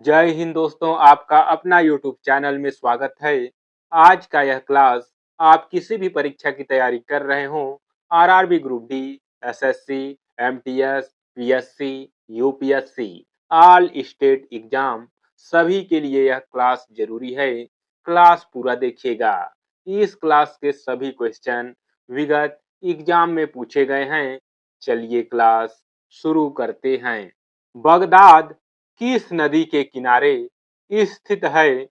जय हिंद दोस्तों, आपका अपना YouTube चैनल में स्वागत है। आज का यह क्लास आप किसी भी परीक्षा की तैयारी कर रहे हो, RRB group D, SSC, MTS, PSC, UPSC, all state exam, सभी के लिए यह क्लास जरूरी है। क्लास पूरा देखिएगा। इस क्लास के सभी क्वेश्चन विगत एग्जाम में पूछे गए हैं। चलिए क्लास शुरू करते हैं। बगदाद किस नदी के किनारे स्थित है?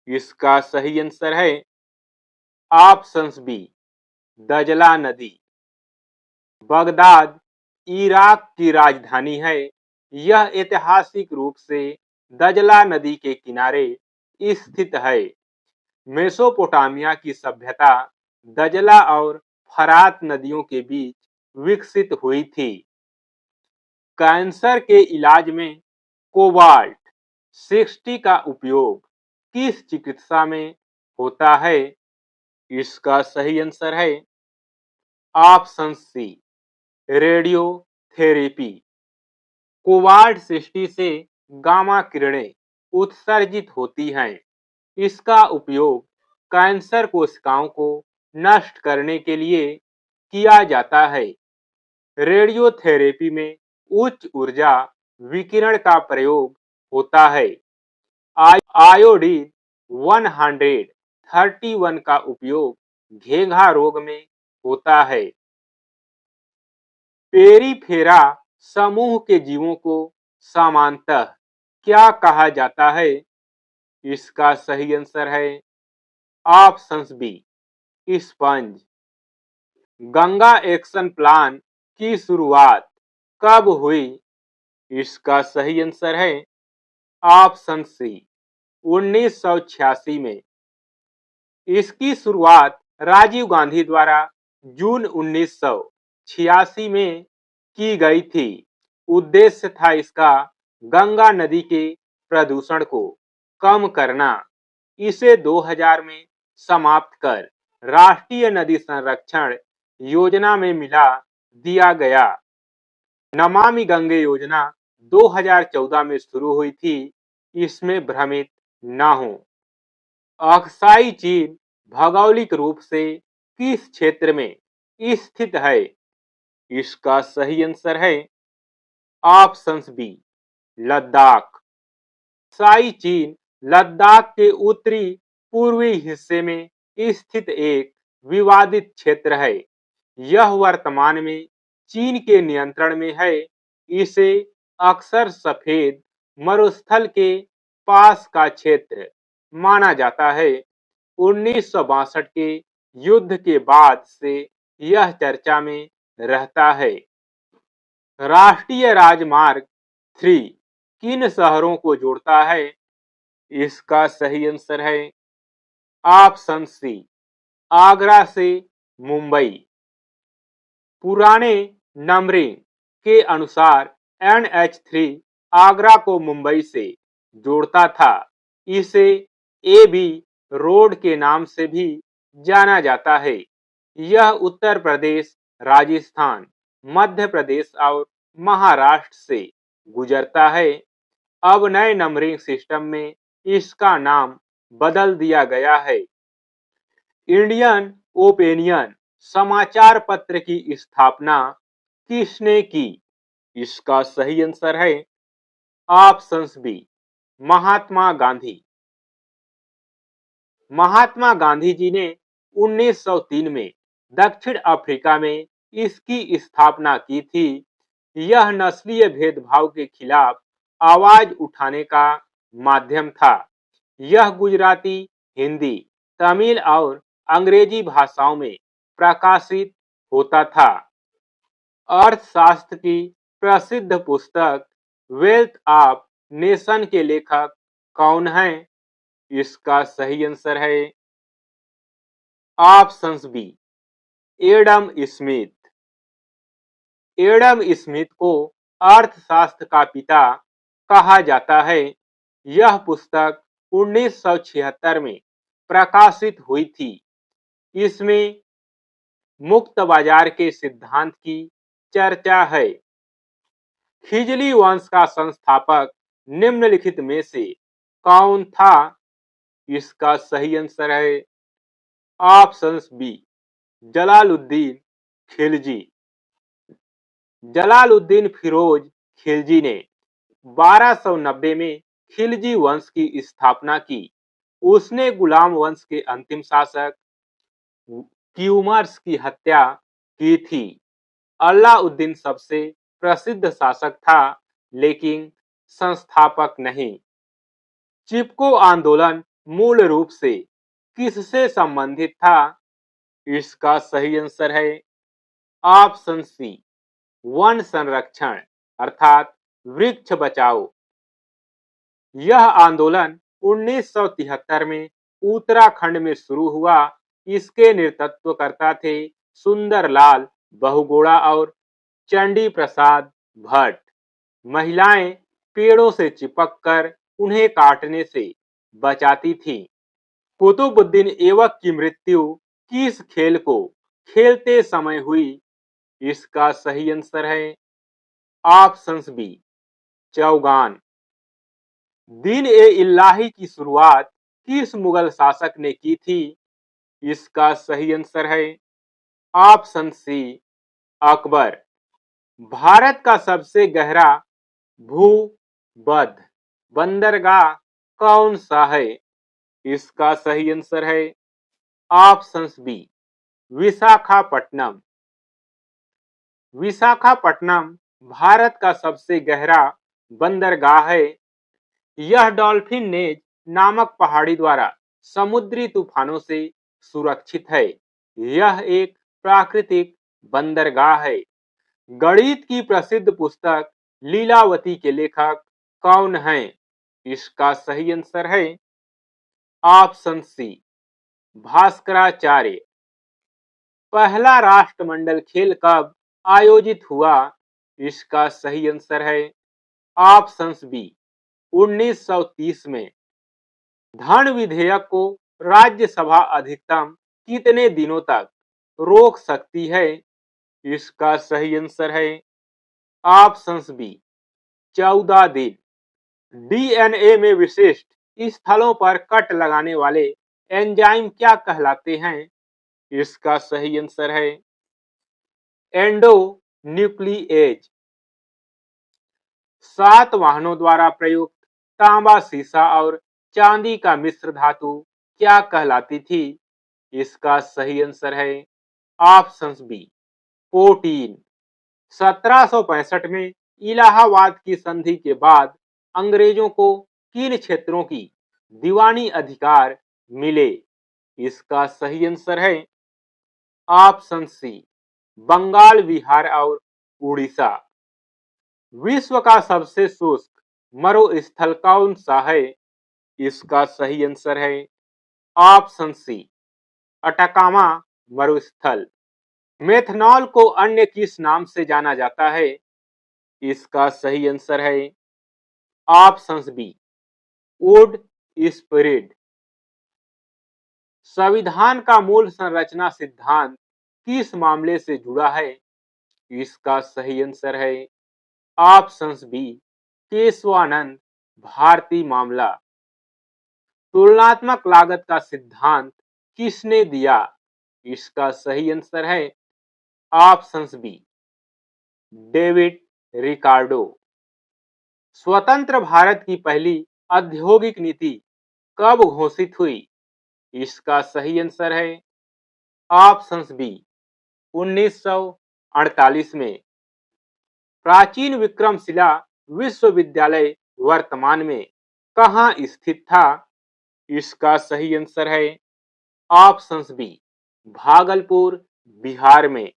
इसका सही आंसर है ऑप्शंस बी, दजला नदी। बगदाद इराक की राजधानी है। यह ऐतिहासिक रूप से दजला नदी के किनारे स्थित है। मेसोपोटामिया की सभ्यता दजला और फरात नदियों के बीच विकसित हुई थी। कैंसर के इलाज में कोबाल्ट 60 का उपयोग किस चिकित्सा में होता है? इसका सही आंसर है ऑप्शन सी, रेडियोथेरेपी। कोबाल्ट 60 से गामा किरणें उत्सर्जित होती हैं। इसका उपयोग कैंसर कोशिकाओं को नष्ट करने के लिए किया जाता है। रेडियोथेरेपी में उच्च ऊर्जा विकिरण का प्रयोग होता है। आयोडीन 131 का उपयोग घेंघा रोग में होता है। पेरिफेरा समूह के जीवों को सामान्यतः क्या कहा जाता है? इसका सही आंसर है options B, sponge. Ganga action plan की शुरुआत कब हुई? इसका सही आंसर है ऑप्शन सी, 1986 में। इसकी शुरुआत राजीव गांधी द्वारा जून 1986 में की गई थी। उद्देश्य था इसका गंगा नदी के प्रदूषण को कम करना। इसे 2000 में समाप्त कर राष्ट्रीय नदी संरक्षण योजना में मिला दिया गया। नमामि गंगे योजना 2014 में शुरू हुई थी। इसमें भ्रमित न हो। अक्साई चीन भौगोलिक रूप से किस क्षेत्र में स्थित है? इसका सही आंसर है ऑप्शंस बी, लद्दाख। अक्साई चीन लद्दाख के उत्तरी पूर्वी हिस्से में स्थित एक विवादित क्षेत्र है। यह वर्तमान में चीन के नियंत्रण में है। इसे अक्सर सफेद मरुस्थल के पास का क्षेत्र माना जाता है। 1962 के युद्ध के बाद से यह चर्चा में रहता है। राष्ट्रीय राजमार्ग 3 किन शहरों को जोड़ता है? इसका सही आंसर है ऑप्शन सी, आगरा से मुंबई। पुराने नंबरिंग के अनुसार NH3 आगरा को मुंबई से जोड़ता था। इसे AB रोड के नाम से भी जाना जाता है। यह उत्तर प्रदेश, राजस्थान, मध्य प्रदेश और महाराष्ट्र से गुजरता है। अब नए नंबरिंग सिस्टम में इसका नाम बदल दिया गया है। इंडियन ओपिनियन समाचार पत्र की स्थापना किसने की? इसका सही आंसर है ऑप्शंस बी, महात्मा गांधी। महात्मा गांधी जी ने 1903 में दक्षिण अफ्रीका में इसकी स्थापना की थी। यह नस्लीय भेदभाव के खिलाफ आवाज उठाने का माध्यम था। यह गुजराती, हिंदी, तमिल और अंग्रेजी भाषाओं में प्रकाशित होता था। अर्थशास्त्र की प्रसिद्ध पुस्तक वेल्थ ऑफ नेशन के लेखक कौन हैं? इसका सही आंसर है options B, Adam Smith. Adam Smith को अर्थशास्त्र का पिता कहा जाता है। यह पुस्तक 1976 में प्रकाशित हुई थी। इसमें मुक्त बाजार के सिद्धांत की चर्चा है। खिजली वंश का संस्थापक निम्नलिखित में से कौन था? इसका सही आंसर है ऑप्शन बी, जलालुद्दीन खिलजी। जलालुद्दीन फिरोज खिलजी ने 1290 में खिलजी वंश की स्थापना की। उसने गुलाम वंश के अंतिम शासक क्यूमर्स की हत्या की थी। अलाउद्दीन सबसे प्रसिद्ध शासक था, लेकिन संस्थापक नहीं। चिपको आंदोलन मूल रूप से किससे संबंधित था? इसका सही आंसर है ऑप्शन सी, वन संरक्षण अर्थात वृक्ष बचाओ। यह आंदोलन 1973 में उत्तराखंड में शुरू हुआ। इसके नेतृत्वकर्ता थे सुंदरलाल बहुगुणा और चंडी प्रसाद भट्ट। महिलाएं पेड़ों से चिपककर उन्हें काटने से बचाती थीं। कुतुबुद्दीन ऐबक की मृत्यु किस खेल को खेलते समय हुई? इसका सही आंसर है ऑप्शन बी, चौगान। दीन ए इलाही की शुरुआत किस मुगल शासक ने की थी? इसका सही आंसर है ऑप्शन सी, अकबर। भारत का सबसे गहरा भूबद्ध बंदरगाह कौन सा है? इसका सही आंसर है ऑप्शन बी, विशाखापट्टनम। विशाखापट्टनम भारत का सबसे गहरा बंदरगाह है। यह डॉल्फिन नेज नामक पहाड़ी द्वारा समुद्री तूफानों से सुरक्षित है। यह एक प्राकृतिक बंदरगाह है। गणित की प्रसिद्ध पुस्तक लीलावती के लेखक कौन हैं? इसका सही आंसर है ऑप्शन सी, भास्कराचार्य। पहला राष्ट्रमंडल खेल कब आयोजित हुआ? इसका सही आंसर है ऑप्शन बी, 1930 में। धन विधेयक को राज्यसभा अधिकतम कितने दिनों तक रोक सकती है? इसका सही आंसर है ऑप्शन बी, 14 दिन। डीएनए में विशिष्ट स्थलों पर कट लगाने वाले एंजाइम क्या कहलाते हैं? इसका सही आंसर है एंडो न्यूक्लिएज। 7 वाहनों द्वारा प्रयुक्त तांबा, सीसा और चांदी का मिश्र धातु क्या कहलाती थी? इसका सही आंसर है ऑप्शन बी, प्रोटीन। 1765 में इलाहाबाद की संधि के बाद अंग्रेजों को किन क्षेत्रों की दीवानी अधिकार मिले? इसका सही आंसर है ऑप्शन सी, बंगाल, बिहार और उड़ीसा। विश्व का सबसे शुष्क मरुस्थल कौन सा है? इसका सही आंसर है ऑप्शन सी, अटाकामा मरुस्थल। मेथनॉल को अन्य किस नाम से जाना जाता है? इसका सही आंसर है ऑप्शन बी, वुड स्पिरिट। संविधान का मूल संरचना सिद्धांत किस मामले से जुड़ा है? इसका सही आंसर है ऑप्शन बी, केशवानंद भारती मामला। तुलनात्मक लागत का सिद्धांत किसने दिया? इसका सही आंसर है ऑप्शन बी, डेविड रिकार्डो। स्वतंत्र भारत की पहली औद्योगिक नीति कब घोषित हुई? इसका सही आंसर है ऑप्शन बी, 1948 में। प्राचीन विक्रमशिला विश्वविद्यालय वर्तमान में कहाँ स्थित था? इसका सही आंसर है ऑप्शन बी, भागलपुर, बिहार में।